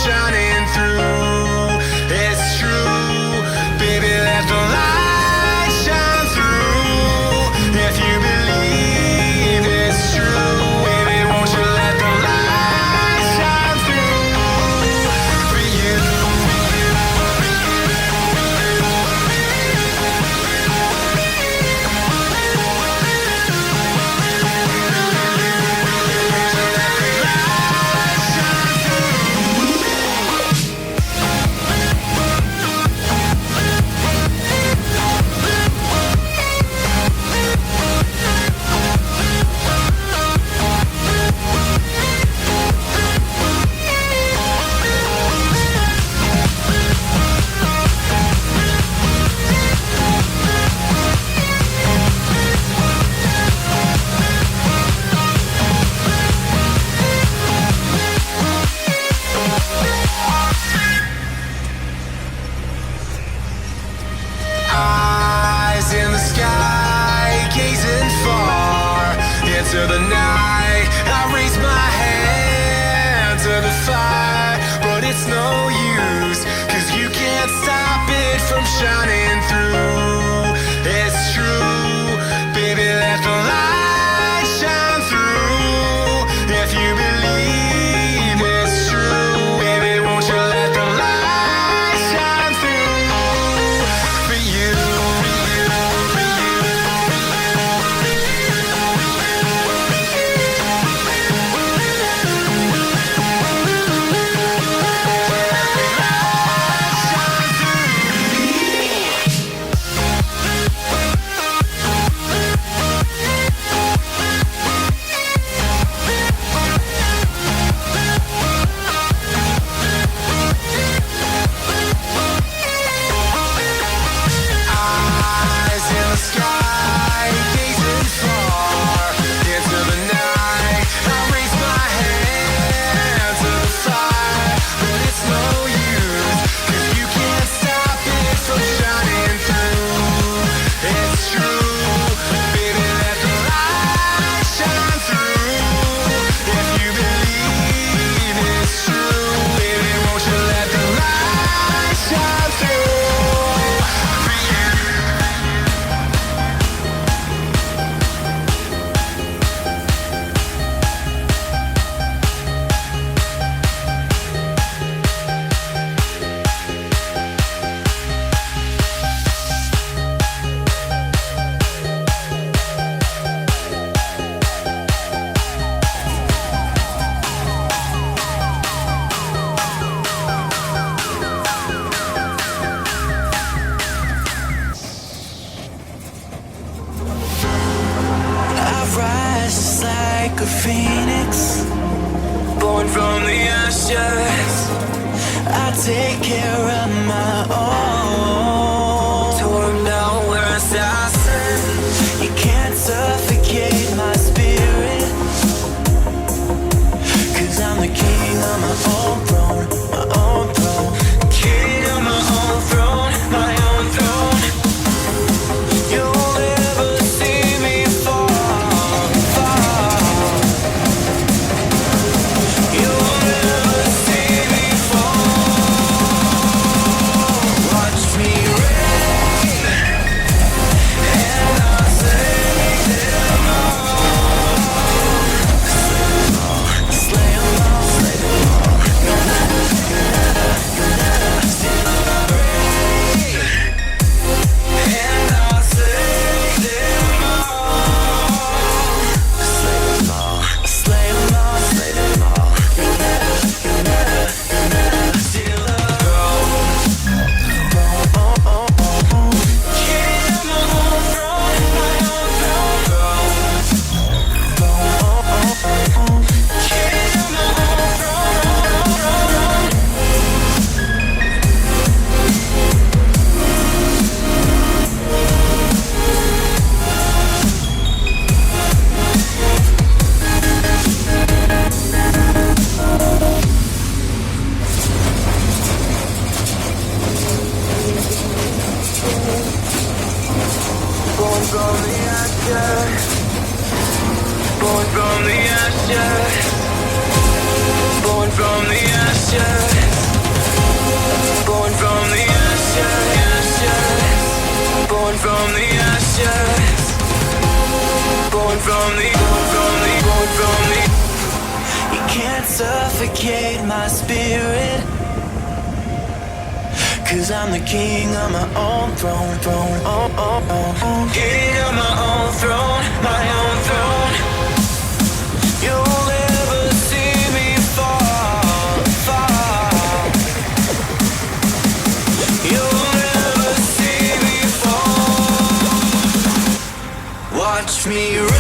shining through. It's true, baby, let the light shine through. If you believe it's true, baby, won't you let the light shine through for you. Eyes in the sky, gazing far into the night. I raise my hand to the fire, but it's no use, 'cause you can't stop it from shining through. It's true, baby, let the light shine through. If you believe it's true, baby, won't you let the light shine through for you. Eyes in the sky, gazing far into the night. I raise my hand to the fire, but it's no use, 'cause you can't stop it from shining through. It's true, baby, let the light shine through. If you believe it's true, baby, won't you let the light shine through for you. I rise just like a phoenix, born from the ashes. I take care of my own. Torn down where I stand. You can't suffocate my spirit, 'cause I'm the king of my own throne, my own throne. King of my own throne, my own throne. You'll never see me fall, fall. You'll never see me fall. Watch me reign, and I'll slay them all. Slay them all, slay them all. Still reign, and I'll slay them all. Slay them all, slay them all, slay them all. You'll never steal a throne. King of my own throne, my own throne. King of my own throne. Born from the ashes, born from the ashes, born from the ashes. born from the ashes, born from the. You can't suffocate my spirit, 'cause I'm the king of my own throne, king of my own throne, my own throne. You'll never see me fall, fall. You'll never see me fall. Watch me run.